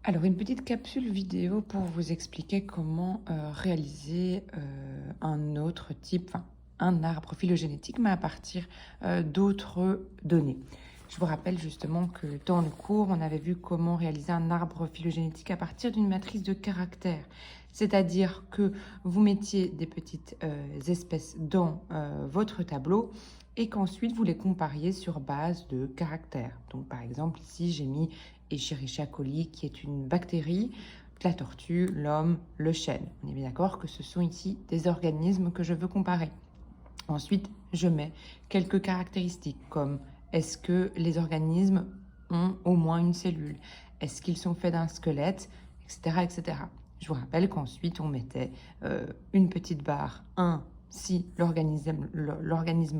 Alors, une petite capsule vidéo pour vous expliquer comment réaliser un autre type, enfin, un arbre phylogénétique, mais à partir d'autres données. Je vous rappelle justement que dans le cours, on avait vu comment réaliser un arbre phylogénétique à partir d'une matrice de caractères. C'est-à-dire que vous mettiez des petites espèces dans votre tableau et qu'ensuite vous les compariez sur base de caractères. Donc par exemple, ici, j'ai mis Escherichia coli, qui est une bactérie, la tortue, l'homme, le chêne. On est bien d'accord que ce sont ici des organismes que je veux comparer. Ensuite, je mets quelques caractéristiques comme est-ce que les organismes ont au moins une cellule? Est-ce qu'ils sont faits d'un squelette? Etc. etc. Je vous rappelle qu'ensuite, on mettait une petite barre 1 si l'organisme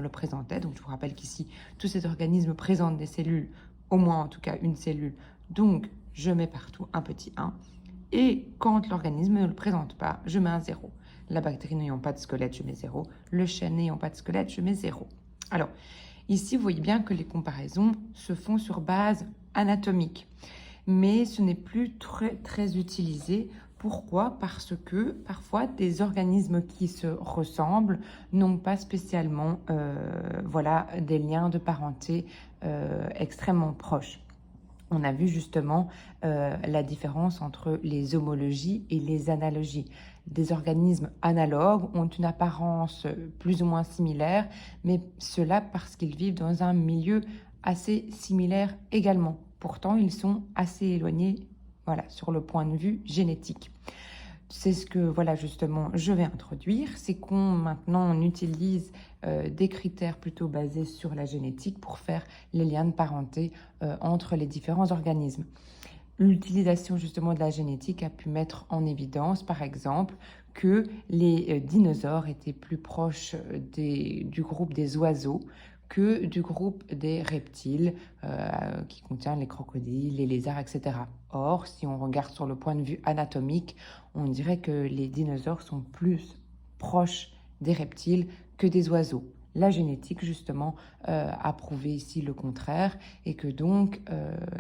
le présentait. Donc, je vous rappelle qu'ici, tous ces organismes présentent des cellules, au moins en tout cas une cellule. Donc, je mets partout un petit 1. Et quand l'organisme ne le présente pas, je mets un 0. La bactérie n'ayant pas de squelette, je mets 0. Le chêne n'ayant pas de squelette, je mets 0. Alors, ici, vous voyez bien que les comparaisons se font sur base anatomique. Mais ce n'est plus très utilisé. Pourquoi? Parce que parfois, des organismes qui se ressemblent n'ont pas spécialement voilà, des liens de parenté extrêmement proches. On a vu justement la différence entre les homologies et les analogies. Des organismes analogues ont une apparence plus ou moins similaire, mais cela parce qu'ils vivent dans un milieu assez similaire également. Pourtant, ils sont assez éloignés, voilà, sur le point de vue génétique. C'est ce que, voilà, justement, je vais introduire. C'est qu'on, maintenant, on utilise des critères plutôt basés sur la génétique pour faire les liens de parenté entre les différents organismes. L'utilisation, justement, de la génétique a pu mettre en évidence, par exemple, que les dinosaures étaient plus proches du groupe des oiseaux que du groupe des reptiles qui contient les crocodiles, les lézards, etc. Or, si on regarde sur le point de vue anatomique, on dirait que les dinosaures sont plus proches des reptiles que des oiseaux. La génétique, justement, a prouvé ici le contraire et que donc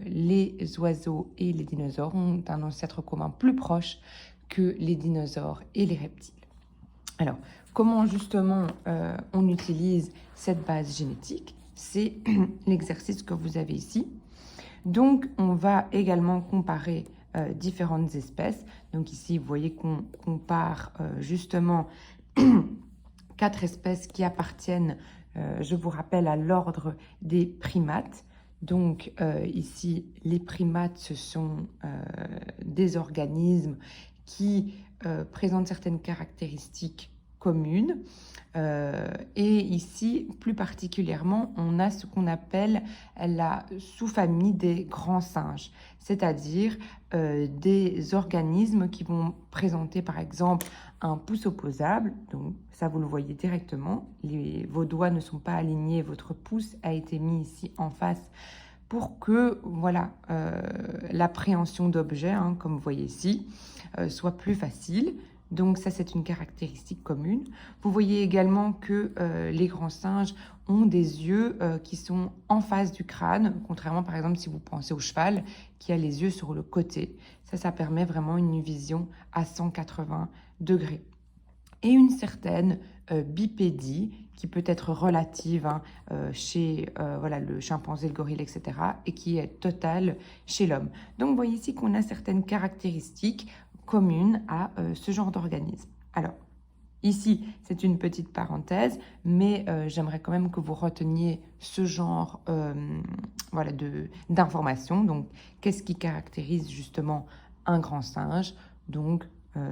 les oiseaux et les dinosaures ont un ancêtre commun plus proche que les dinosaures et les reptiles. Alors, comment justement on utilise cette base génétique? C'est l'exercice que vous avez ici. Donc, on va également comparer différentes espèces. Donc ici, vous voyez qu'on compare justement 4 espèces qui appartiennent, je vous rappelle, à l'ordre des primates. Donc ici, les primates, ce sont des organismes qui présentent certaines caractéristiques communes. Et ici, plus particulièrement, on a ce qu'on appelle la sous-famille des grands singes, c'est-à-dire des organismes qui vont présenter par exemple un pouce opposable, donc ça vous le voyez directement, vos doigts ne sont pas alignés, votre pouce a été mis ici en face pour que voilà, l'appréhension d'objets, hein, comme vous voyez ici, soit plus facile. Donc ça, c'est une caractéristique commune. Vous voyez également que les grands singes ont des yeux qui sont en face du crâne, contrairement par exemple si vous pensez au cheval qui a les yeux sur le côté. Ça permet vraiment une vision à 180 degrés. Et une certaine bipédie qui peut être relative hein, chez voilà, le chimpanzé, le gorille, etc. et qui est totale chez l'homme. Donc vous voyez ici qu'on a certaines caractéristiques communes à ce genre d'organisme. Alors, ici, c'est une petite parenthèse, mais j'aimerais quand même que vous reteniez ce genre voilà, d'informations. Donc, qu'est-ce qui caractérise justement un grand singe? Donc,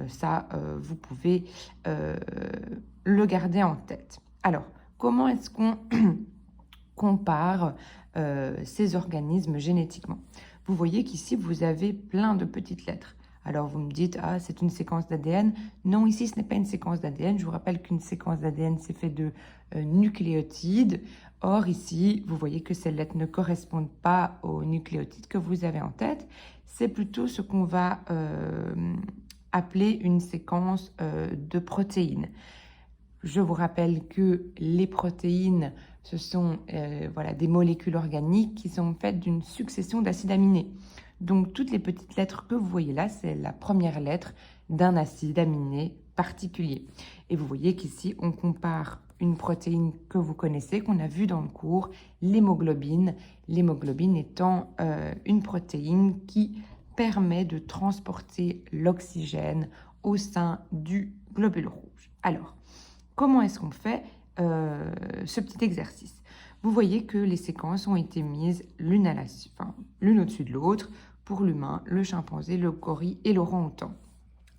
ça, vous pouvez le garder en tête. Alors, comment est-ce qu'on compare ces organismes génétiquement? Vous voyez qu'ici, vous avez plein de petites lettres. Alors, vous me dites, ah, c'est une séquence d'ADN. Non, ici, ce n'est pas une séquence d'ADN. Je vous rappelle qu'une séquence d'ADN, c'est fait de nucléotides. Or, ici, vous voyez que ces lettres ne correspondent pas aux nucléotides que vous avez en tête. C'est plutôt ce qu'on va appeler une séquence de protéines. Je vous rappelle que les protéines, ce sont voilà, des molécules organiques qui sont faites d'une succession d'acides aminés. Donc, toutes les petites lettres que vous voyez là, c'est la première lettre d'un acide aminé particulier. Et vous voyez qu'ici, on compare une protéine que vous connaissez, qu'on a vue dans le cours, l'hémoglobine. L'hémoglobine étant une protéine qui permet de transporter l'oxygène au sein du globule rouge. Alors, comment est-ce qu'on fait ce petit exercice? Vous voyez que les séquences ont été mises l'une au-dessus de l'autre pour l'humain, le chimpanzé, le gorille et l'orang-outan.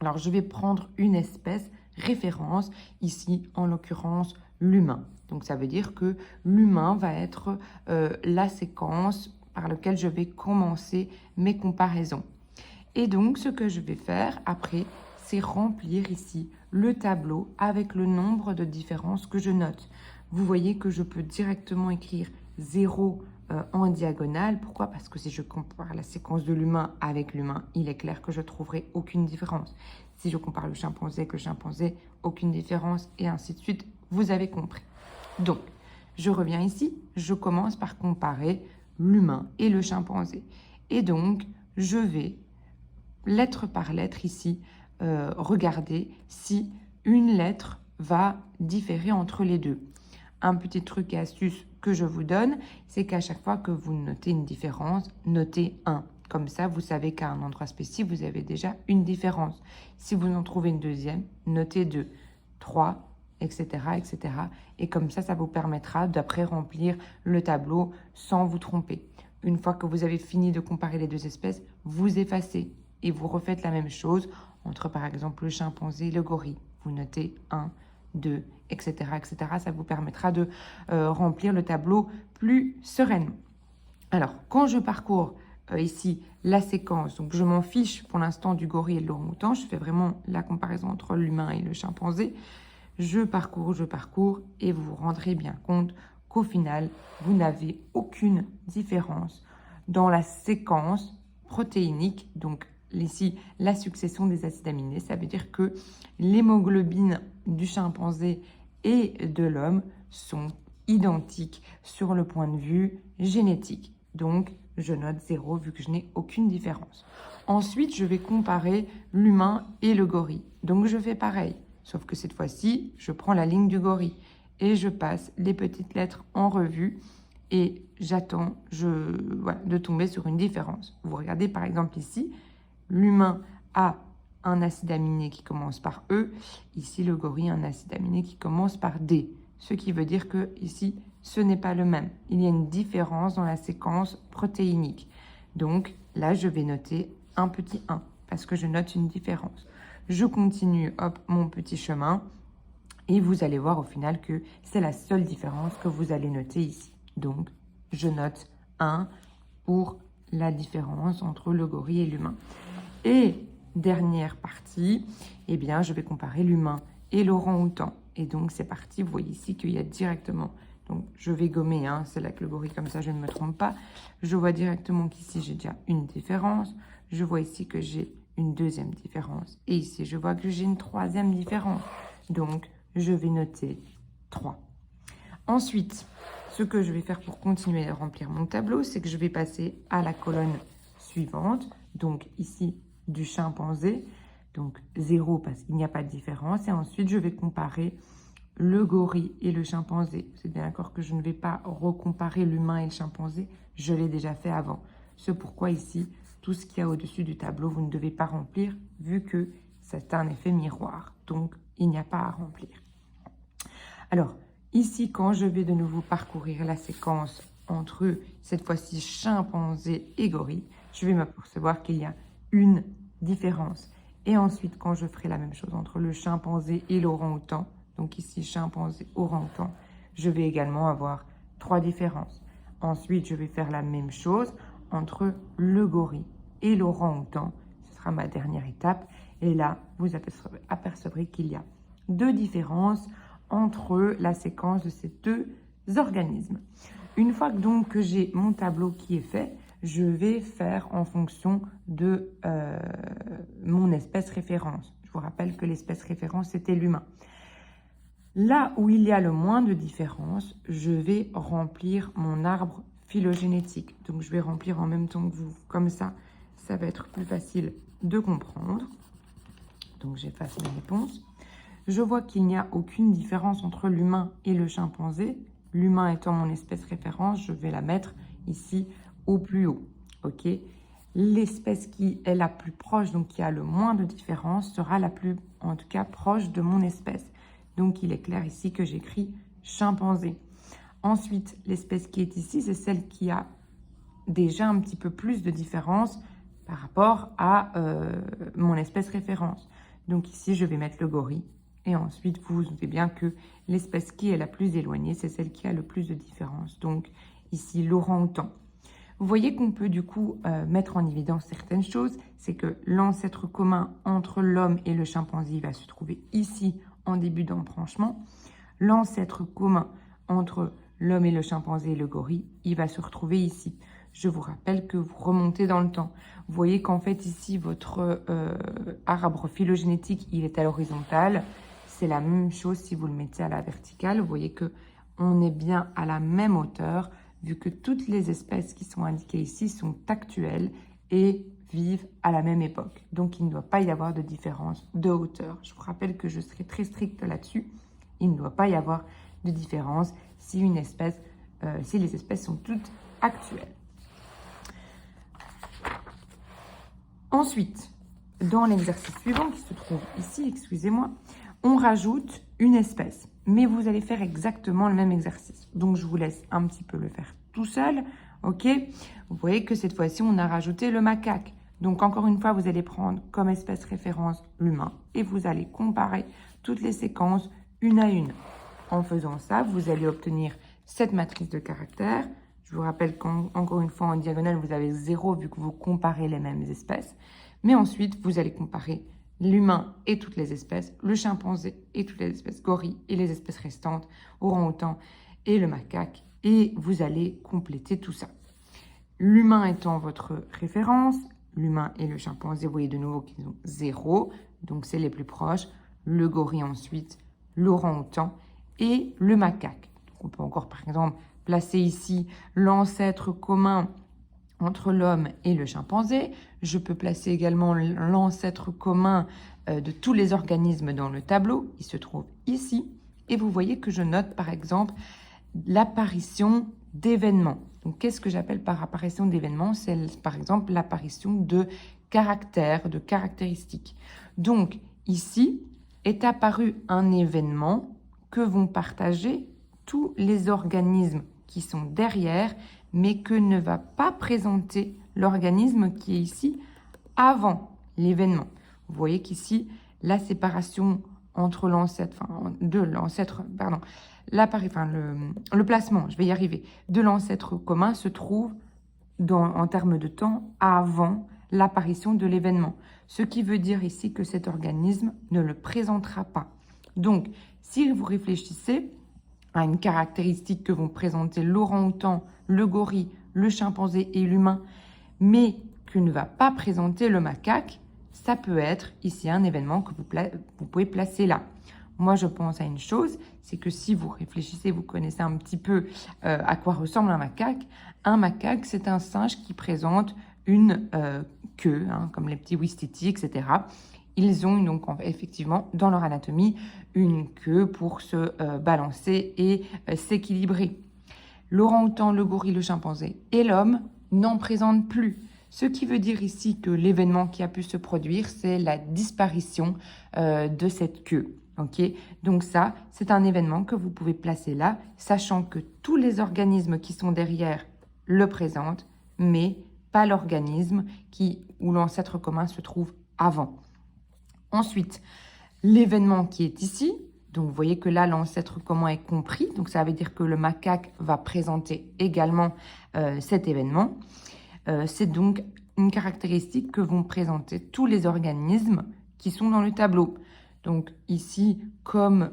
Alors, je vais prendre une espèce référence, ici, en l'occurrence, l'humain. Donc, ça veut dire que l'humain va être la séquence par laquelle je vais commencer mes comparaisons. Et donc, ce que je vais faire après, c'est remplir ici le tableau avec le nombre de différences que je note. Vous voyez que je peux directement écrire 0 en diagonale. Pourquoi? Parce que si je compare la séquence de l'humain avec l'humain, il est clair que je ne trouverai aucune différence. Si je compare le chimpanzé avec le chimpanzé, aucune différence, et ainsi de suite. Vous avez compris. Donc, je reviens ici. Je commence par comparer l'humain et le chimpanzé. Et donc, je vais, lettre par lettre ici, regarder si une lettre va différer entre les deux. Un petit truc et astuce que je vous donne, c'est qu'à chaque fois que vous notez une différence, notez 1. Comme ça, vous savez qu'à un endroit spécifique, vous avez déjà une différence. Si vous en trouvez une deuxième, notez 2, 3, etc., etc. Et comme ça vous permettra d'après remplir le tableau sans vous tromper. Une fois que vous avez fini de comparer les deux espèces, vous effacez et vous refaites la même chose entre, par exemple, le chimpanzé et le gorille. Vous notez 1, 2, etc., etc. Ça vous permettra de remplir le tableau plus sereinement. Alors, quand je parcours ici la séquence, donc je m'en fiche pour l'instant du gorille et de l'orang-outan, je fais vraiment la comparaison entre l'humain et le chimpanzé. Je parcours, et vous vous rendrez bien compte qu'au final, vous n'avez aucune différence dans la séquence protéinique, donc ici, la succession des acides aminés. Ça veut dire que l'hémoglobine du chimpanzé et de l'homme sont identiques sur le point de vue génétique. Donc, je note 0 vu que je n'ai aucune différence. Ensuite, je vais comparer l'humain et le gorille. Donc, je fais pareil. Sauf que cette fois-ci, je prends la ligne du gorille et je passe les petites lettres en revue et j'attends de tomber sur une différence. Vous regardez par exemple ici, l'humain a un acide aminé qui commence par E. Ici, le gorille a un acide aminé qui commence par D. Ce qui veut dire que ici, ce n'est pas le même. Il y a une différence dans la séquence protéinique. Donc là, je vais noter un petit 1 parce que je note une différence. Je continue, hop, mon petit chemin et vous allez voir au final que c'est la seule différence que vous allez noter ici. Donc, je note 1 pour la différence entre le gorille et l'humain. Et dernière partie, eh bien, je vais comparer l'humain et l'orang-outan. Et donc, c'est parti. Vous voyez ici qu'il y a directement... Donc, je vais gommer, hein, c'est là que le gorille, comme ça, je ne me trompe pas. Je vois directement qu'ici, j'ai déjà une différence. Je vois ici que j'ai une deuxième différence. Et ici, je vois que j'ai une troisième différence. Donc, je vais noter 3. Ensuite, ce que je vais faire pour continuer à remplir mon tableau, c'est que je vais passer à la colonne suivante. Donc, ici, du chimpanzé. Donc, 0 parce qu'il n'y a pas de différence. Et ensuite, je vais comparer le gorille et le chimpanzé. C'est bien d'accord que je ne vais pas recomparer l'humain et le chimpanzé. Je l'ai déjà fait avant. C'est pourquoi ici, tout ce qu'il y a au-dessus du tableau, vous ne devez pas remplir vu que c'est un effet miroir. Donc, il n'y a pas à remplir. Alors, ici, quand je vais de nouveau parcourir la séquence entre, cette fois-ci, chimpanzé et gorille, je vais m'apercevoir qu'il y a une différence. Et ensuite, quand je ferai la même chose entre le chimpanzé et l'orang-outan, donc ici, chimpanzé, orang-outan, je vais également avoir 3 différences. Ensuite, je vais faire la même chose entre le gorille et l'orang-outan. Ce sera ma dernière étape. Et là, vous apercevrez qu'il y a 2 différences entre la séquence de ces 2 organismes. Une fois donc que j'ai mon tableau qui est fait, je vais faire en fonction de mon espèce référence. Je vous rappelle que l'espèce référence, c'était l'humain. Là où il y a le moins de différence, je vais remplir mon arbre phylogénétique. Donc, je vais remplir en même temps que vous, comme ça ça va être plus facile de comprendre. Donc, j'efface mes réponses. Je vois qu'il n'y a aucune différence entre l'humain et le chimpanzé. L'humain étant mon espèce référence, je vais la mettre ici au plus haut. Ok. L'espèce qui est la plus proche, donc qui a le moins de différence, sera la plus, en tout cas, proche de mon espèce. Donc, il est clair ici que j'écris chimpanzé. Ensuite, l'espèce qui est ici, c'est celle qui a déjà un petit peu plus de différence par rapport à mon espèce référence. Donc ici, je vais mettre le gorille. Et ensuite, vous vous doutez bien que l'espèce qui est la plus éloignée, c'est celle qui a le plus de différence. Donc ici, l'orang-outan. Vous voyez qu'on peut du coup mettre en évidence certaines choses. C'est que l'ancêtre commun entre l'homme et le chimpanzé va se trouver ici en début d'embranchement. L'ancêtre commun entre l'homme et le chimpanzé et le gorille, il va se retrouver ici. Je vous rappelle que vous remontez dans le temps. Vous voyez qu'en fait ici, votre arbre phylogénétique, il est à l'horizontale. C'est la même chose si vous le mettez à la verticale. Vous voyez qu'on est bien à la même hauteur, vu que toutes les espèces qui sont indiquées ici sont actuelles et vivent à la même époque. Donc, il ne doit pas y avoir de différence de hauteur. Je vous rappelle que je serai très stricte là-dessus. Il ne doit pas y avoir de différence si les espèces sont toutes actuelles. Ensuite, dans l'exercice suivant qui se trouve ici, excusez-moi, on rajoute une espèce. Mais vous allez faire exactement le même exercice. Donc, je vous laisse un petit peu le faire tout seul. Ok. Vous voyez que cette fois-ci, on a rajouté le macaque. Donc, encore une fois, vous allez prendre comme espèce référence l'humain et vous allez comparer toutes les séquences une à une. En faisant ça, vous allez obtenir cette matrice de caractères. Je vous rappelle qu'encore une fois, en diagonale, vous avez 0 vu que vous comparez les mêmes espèces. Mais ensuite, vous allez comparer l'humain et toutes les espèces, le chimpanzé et toutes les espèces, gorille et les espèces restantes, orang-outan et le macaque. Et vous allez compléter tout ça. L'humain étant votre référence, l'humain et le chimpanzé, vous voyez de nouveau qu'ils ont 0. Donc, c'est les plus proches. Le gorille ensuite, l'orang-outan et le macaque. Donc, on peut encore, par exemple, placer ici l'ancêtre commun entre l'homme et le chimpanzé. Je peux placer également l'ancêtre commun de tous les organismes dans le tableau. Il se trouve ici. Et vous voyez que je note, par exemple, l'apparition d'événements. Donc, qu'est-ce que j'appelle par apparition d'événements? C'est, par exemple, l'apparition de caractères, de caractéristiques. Donc, ici est apparu un événement que vont partager tous les organismes qui sont derrière, mais que ne va pas présenter l'organisme qui est ici avant l'événement. Vous voyez qu'ici, la séparation entre l'ancêtre, le placement, je vais y arriver, de l'ancêtre commun se trouve en termes de temps avant l'apparition de l'événement. Ce qui veut dire ici que cet organisme ne le présentera pas. Donc, si vous réfléchissez à une caractéristique que vont présenter l'orang-outan, le gorille, le chimpanzé et l'humain, mais que ne va pas présenter le macaque, ça peut être ici un événement que vous pouvez placer là. Moi, je pense à une chose, c'est que si vous réfléchissez, vous connaissez un petit peu à quoi ressemble un macaque. Un macaque, c'est un singe qui présente une queue, comme les petits ouistiti, etc. Ils ont donc effectivement dans leur anatomie une queue pour se balancer et s'équilibrer. L'orang-outan, le gorille, le chimpanzé et l'homme n'en présentent plus. Ce qui veut dire ici que l'événement qui a pu se produire, c'est la disparition de cette queue. Okay, donc ça, c'est un événement que vous pouvez placer là, sachant que tous les organismes qui sont derrière le présentent, mais pas l'organisme où l'ancêtre commun se trouve avant. Ensuite, l'événement qui est ici, donc vous voyez que là, l'ancêtre commun est compris, donc ça veut dire que le macaque va présenter également cet événement. C'est donc une caractéristique que vont présenter tous les organismes qui sont dans le tableau. Donc ici, comme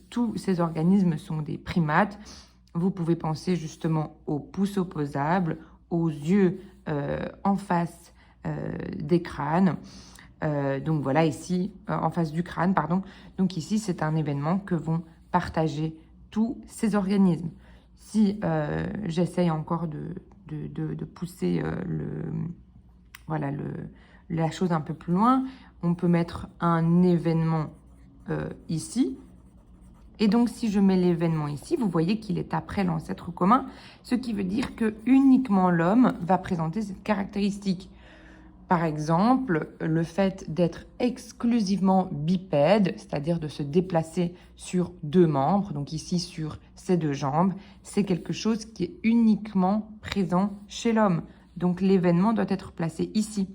tous ces organismes sont des primates, vous pouvez penser justement aux pouces opposables, aux yeux en face des crânes. Donc voilà, ici, en face du crâne, pardon. Donc ici, c'est un événement que vont partager tous ces organismes. Si j'essaye encore de pousser voilà la chose un peu plus loin, on peut mettre un événement ici. Et donc, si je mets l'événement ici, vous voyez qu'il est après l'ancêtre commun, ce qui veut dire que uniquement l'homme va présenter cette caractéristique. Par exemple, le fait d'être exclusivement bipède, c'est-à-dire de se déplacer sur deux membres, donc ici sur ses deux jambes, c'est quelque chose qui est uniquement présent chez l'homme. Donc l'événement doit être placé ici.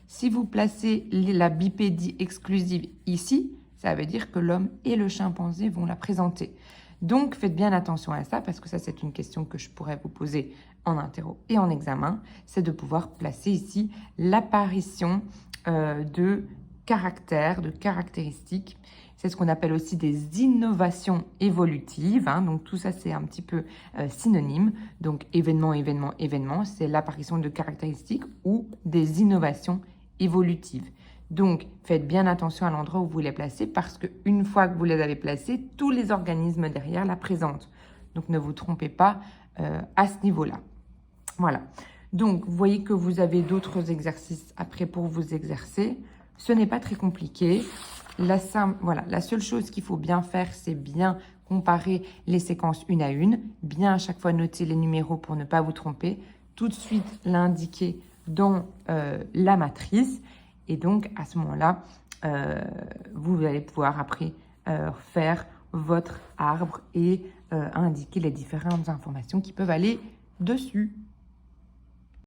Si vous placez la bipédie exclusive ici, ça veut dire que l'homme et le chimpanzé vont la présenter. Donc, faites bien attention à ça, parce que ça, c'est une question que je pourrais vous poser en interro et en examen, c'est de pouvoir placer ici l'apparition de caractères, de caractéristiques. C'est ce qu'on appelle aussi des innovations évolutives. Hein. Donc, tout ça, c'est un petit peu synonyme. Donc, événement, événement, événement, c'est l'apparition de caractéristiques ou des innovations évolutives. Donc, faites bien attention à l'endroit où vous les placez parce qu'une fois que vous les avez placés, tous les organismes derrière la présentent. Donc, ne vous trompez pas à ce niveau-là. Voilà. Donc, vous voyez que vous avez d'autres exercices après pour vous exercer. Ce n'est pas très compliqué. La seule chose qu'il faut bien faire, c'est bien comparer les séquences une à une, bien à chaque fois noter les numéros pour ne pas vous tromper, tout de suite l'indiquer dans la matrice. Et donc, à ce moment-là, vous allez pouvoir après faire votre arbre et indiquer les différentes informations qui peuvent aller dessus.